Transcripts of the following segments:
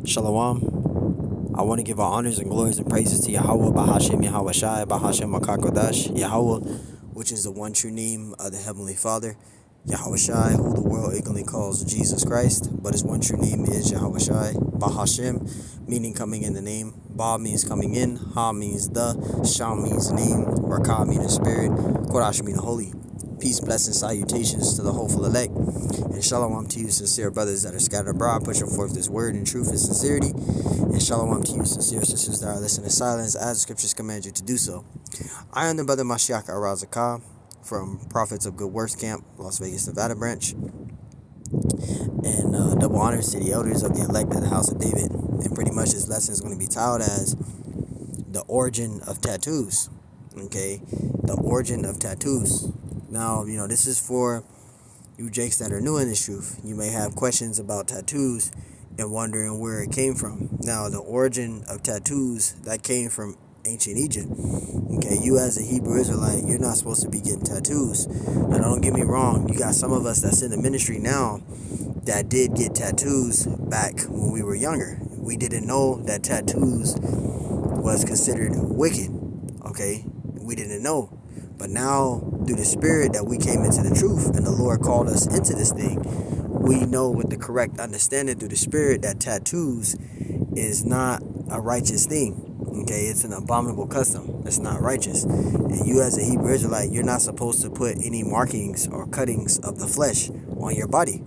Shalom. I want to give our honors and glories and praises to Yahweh, Bahashem Yahweh Shai, Bahashem Makakodash, Yahweh, which is the one true name of the Heavenly Father, Yahweh Shai, who the world ignorantly calls Jesus Christ, but his one true name is Yahweh Shai, Bahashem, meaning coming in the name. Ba means coming in, Ha means the, Sham means name, Rakah means spirit, Kodash means holy. Peace, blessings, salutations to the hopeful elect, and shalom to you, sincere brothers that are scattered abroad, pushing forth this word in truth and sincerity, and shalom to you, sincere sisters that are listening in silence, as the scriptures command you to do so. I am the brother Mashiach Arazakah from Prophets of Good Works Camp, Las Vegas, Nevada branch, and double honors to the elders of the elect of the house of David. And pretty much this lesson is going to be titled as the origin of tattoos. Okay, the origin of tattoos. Now, this is for you jakes that are new in this truth. You may have questions about tattoos and wondering where it came from. Now, the origin of tattoos, that came from ancient Egypt. Okay, you as a Hebrew Israelite, you're not supposed to be getting tattoos. Now, don't get me wrong. You got some of us that's in the ministry now that did get tattoos back when we were younger. We didn't know that tattoos was considered wicked. Okay, we didn't know. But now, through the spirit that we came into the truth and the Lord called us into this thing, we know with the correct understanding through the spirit that tattoos is not a righteous thing. Okay, it's an abominable custom. It's not righteous. And you as a Hebrew Israelite, you're not supposed to put any markings or cuttings of the flesh on your body.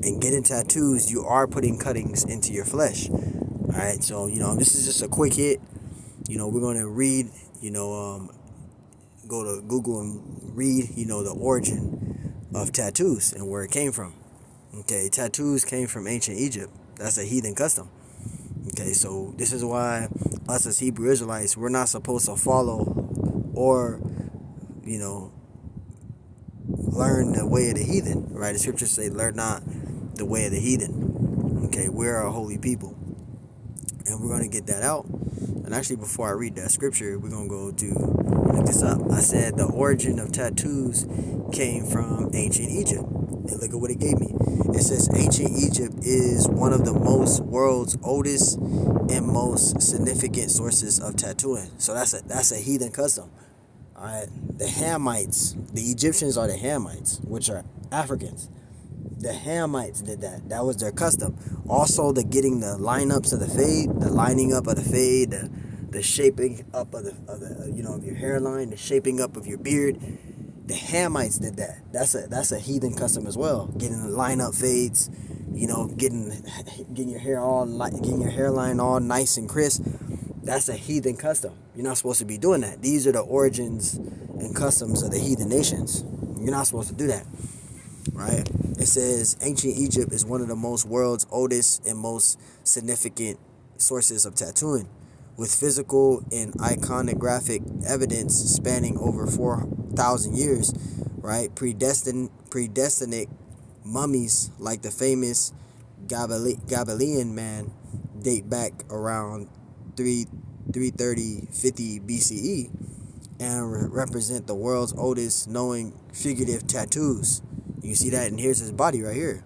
And getting tattoos, you are putting cuttings into your flesh. Alright, so, this is just a quick hit. We're going to read, go to Google and read, the origin of tattoos and where it came from. Okay, tattoos came from ancient Egypt. That's a heathen custom. Okay, so this is why us as Hebrew Israelites, we're not supposed to follow or, learn the way of the heathen, right? The scriptures say, learn not the way of the heathen. Okay, we're a holy people. And we're going to get that out. And actually, before I read that scripture, we're going to go to, look this up. I said the origin of tattoos came from ancient Egypt. And look at what it gave me. It says ancient Egypt is one of the world's oldest and most significant sources of tattooing. So that's a heathen custom. All right. The Hamites, the Egyptians are the Hamites, which are Africans. The Hamites did that. That was their custom. Also, the getting the lineups of the fade, the lining up of the fade, the shaping up of of your hairline, the shaping up of your beard. The Hamites did that. That's a heathen custom as well. Getting the lineup fades, getting your hairline all nice and crisp. That's a heathen custom. You're not supposed to be doing that. These are the origins and customs of the heathen nations. You're not supposed to do that. Right? It says ancient Egypt is one of the world's oldest and most significant sources of tattooing, with physical and iconographic evidence spanning over 4,000 years. Right? Predestinate mummies like the famous Gabalian man date back around 330-50 BCE and represent the world's oldest known figurative tattoos. You see that, and here's his body right here.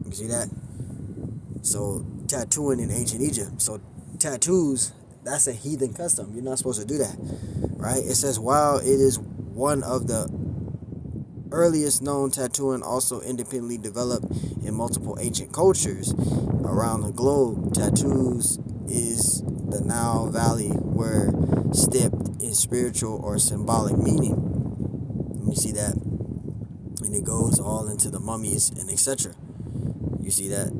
You see that? So, tattooing in ancient Egypt. So, tattoos, that's a heathen custom. You're not supposed to do that, right? It says, while it is one of the earliest known tattooing, also independently developed in multiple ancient cultures around the globe, tattoos is the Nile Valley were steeped in spiritual or symbolic meaning. You see that? And it goes all into the mummies and etc. You see that?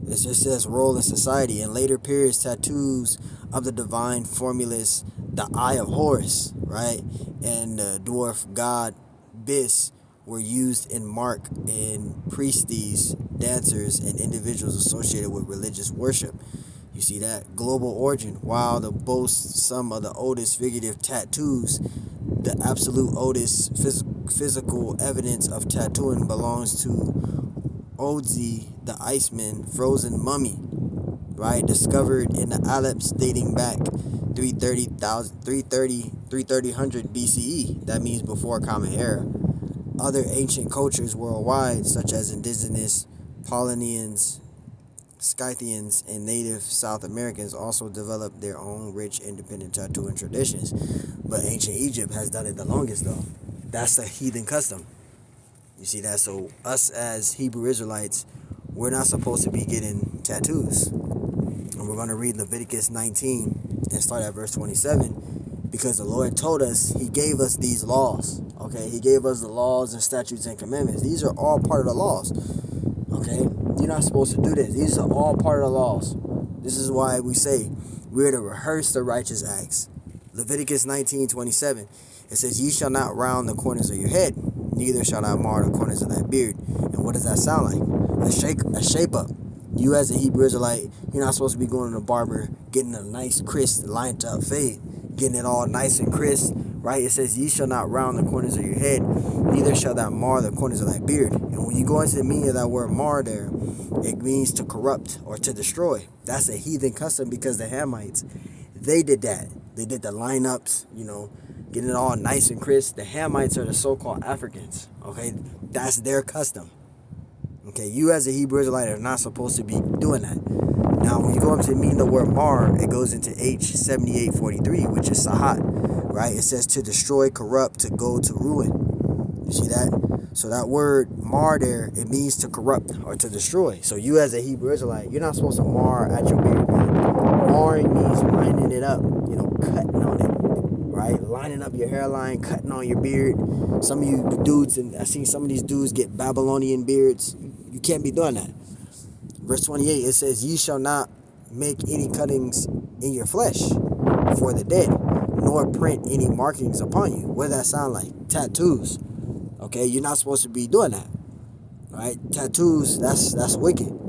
It just says role in society. In later periods, tattoos of the divine formulas, the Eye of Horus, right, and the dwarf god Bis were used in mark and priesties, dancers, and individuals associated with religious worship. You see that? Global origin. While the boasts some of the oldest figurative tattoos, the absolute oldest physical evidence of tattooing belongs to Odzi the Iceman frozen mummy, right? Discovered in the Alps dating back 330 BCE. That means before Common Era. Other ancient cultures worldwide, such as indigenous Polynesians, Scythians and native South Americans also developed their own rich, independent tattooing traditions. But ancient Egypt has done it the longest, though. That's the heathen custom. You see that? So us as Hebrew Israelites, we're not supposed to be getting tattoos. And we're going to read Leviticus 19 and start at verse 27, because the Lord told us, he gave us these laws. Okay, he gave us the laws and statutes and commandments. These are all part of the laws. Okay, you're not supposed to do this. These are all part of the laws. This is why we say we're to rehearse the righteous acts. Leviticus 19:27. It says, ye shall not round the corners of your head, neither shall thou mar the corners of thy beard. And what does that sound like? A shape up. You as a Hebrew Israelite, you're not supposed to be going to the barber, getting a nice, crisp, lined up fade, getting it all nice and crisp, right? It says, ye shall not round the corners of your head, neither shall thou mar the corners of thy beard. And when you go into the meaning of that word mar there, it means to corrupt or to destroy. That's a heathen custom, because the Hamites, they did that. They did the lineups, getting it all nice and crisp. The Hamites are the so-called Africans, okay? That's their custom. Okay, you as a Hebrew Israelite are not supposed to be doing that. Now, when you go up to the meaning of the word mar, it goes into H7843, which is sahat, right? It says to destroy, corrupt, to go to ruin. You see that? So that word mar there, it means to corrupt or to destroy. So you as a Hebrew Israelite, you're not supposed to mar at your beard. Marring means lining it up, cutting on it, right? Lining up your hairline, cutting on your beard. Some of you dudes, and I've seen some of these dudes get Babylonian beards. You can't be doing that. Verse 28, it says, ye shall not make any cuttings in your flesh for the dead, nor print any markings upon you. What does that sound like? Tattoos. Okay, you're not supposed to be doing that, right? Tattoos, that's wicked.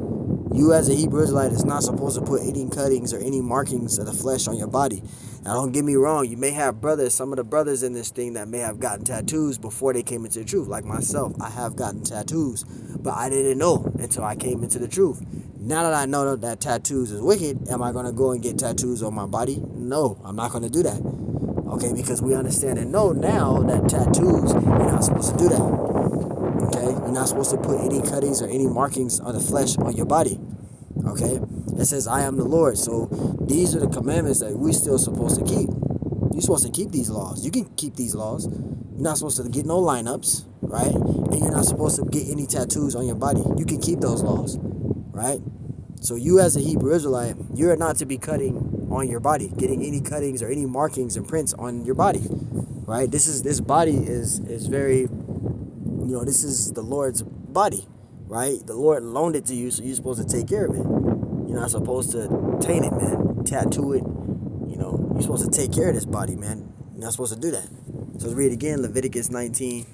You as a Hebrew Israelite is not supposed to put any cuttings or any markings of the flesh on your body. Now, don't get me wrong. You may have brothers, some of the brothers in this thing that may have gotten tattoos before they came into the truth. Like myself, I have gotten tattoos, but I didn't know until I came into the truth. Now that I know that tattoos is wicked, am I going to go and get tattoos on my body? No, I'm not going to do that. Okay, because we understand and know now that tattoos, you're not supposed to do that. Okay, you're not supposed to put any cuttings or any markings on the flesh on your body. Okay, it says, I am the Lord. So these are the commandments that we're still supposed to keep. You're supposed to keep these laws. You can keep these laws. You're not supposed to get no lineups, right? And you're not supposed to get any tattoos on your body. You can keep those laws, right? So you as a Hebrew Israelite, you're not to be cutting on your body, getting any cuttings or any markings and prints on your body, right? This body is very, this is the Lord's body, right? The Lord loaned it to you, so you're supposed to take care of it. You're not supposed to taint it, man. Tattoo it. You're supposed to take care of this body, man. You're not supposed to do that. So let's read again, Leviticus 19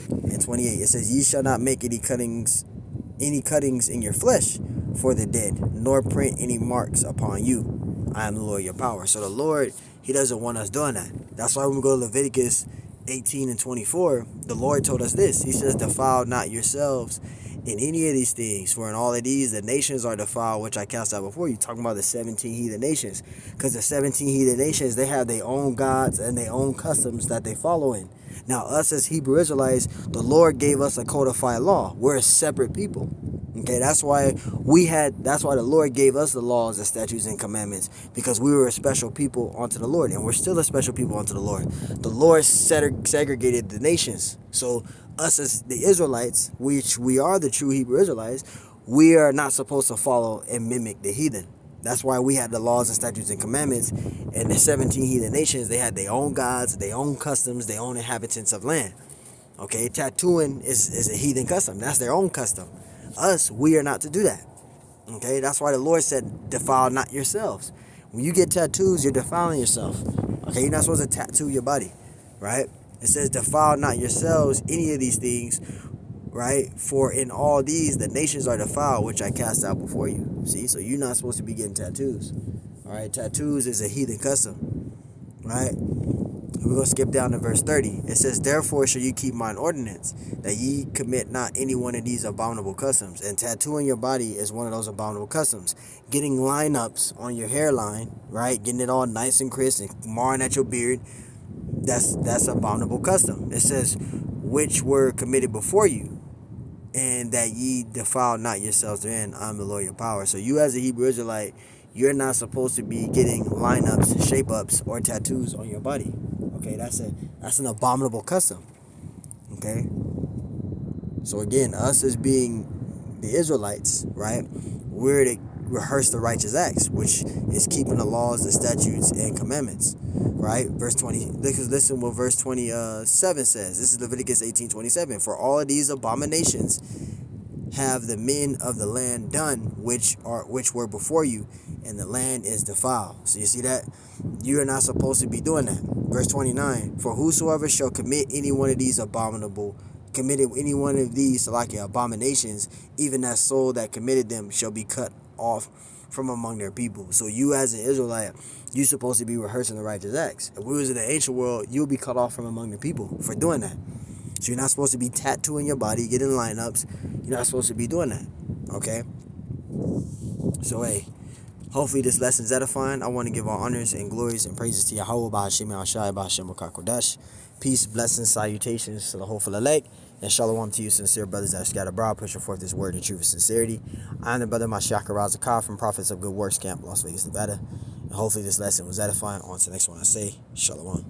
and 28. It says, ye shall not make any cuttings in your flesh for the dead, nor print any marks upon you. I am the Lord your power. So the Lord, he doesn't want us doing that. That's why when we go to Leviticus 18 and 24, the Lord told us this. He says, defile not yourselves in any of these things, for in all of these the nations are defiled, which I cast out before you. Talking about the 17 heathen nations, because the 17 heathen nations, they have their own gods and their own customs that they follow in. Now us as Hebrew Israelites, the Lord gave us a codified law. We're a separate people. Okay, that's why the Lord gave us the laws and statutes and commandments, because we were a special people unto the Lord, and we're still a special people unto the Lord. The Lord segregated the nations. So us as the Israelites, which we are the true Hebrew Israelites, we are not supposed to follow and mimic the heathen. That's why we had the laws and statutes and commandments, and the 17 heathen nations, they had their own gods, their own customs, their own inhabitants of land. Okay, tattooing is a heathen custom. That's their own custom. Us, we are not to do that. Okay, that's why the Lord said, defile not yourselves. When you get tattoos, you're defiling yourself. Okay, you're not supposed to tattoo your body, right? It says, defile not yourselves any of these things, right? For in all these, the nations are defiled, which I cast out before you. See, so you're not supposed to be getting tattoos. All right, tattoos is a heathen custom, right? We're going to skip down to verse 30. It says, therefore shall you keep mine ordinance, that ye commit not any one of these abominable customs. And tattooing your body is one of those abominable customs. Getting lineups on your hairline, right? Getting it all nice and crisp and marring at your beard. That's abominable custom. It says, which were committed before you. and that ye defile not yourselves therein. I'm the Lord your power. So you as a Hebrew Israelite, you're not supposed to be getting lineups, shape ups, or tattoos on your body. Okay, that's an abominable custom. Okay, so again, us as being the Israelites, right? We're to rehearse the righteous acts, which is keeping the laws, the statutes, and commandments, right? Verse 20. Listen what verse 27 says. This is Leviticus 18:27. For all of these abominations have the men of the land done, which were before you, and the land is defiled. So you see that you are not supposed to be doing that. Verse 29. For whosoever shall commit any one of these abominations, even that soul that committed them shall be cut off from among their people. So you as an Israelite, you supposed to be rehearsing the righteous acts. If we was in the ancient world, you'll be cut off from among the people for doing that. So you're not supposed to be tattooing your body, getting lineups. You're not supposed to be doing that. Okay? So hey, hopefully this lesson is edifying. I want to give all honors and glories and praises to Yahweh, Bahashim Yahshai, Bahashim Makakodash. Peace, blessings, salutations to the hopeful elect, and shalom to you sincere brothers that scattered abroad, pushing forth this word in truth and sincerity. I am the brother Mashiach Razakah from Prophets of Good Works Camp, Las Vegas, Nevada. And hopefully this lesson was edifying. On to the next one I say, shalom.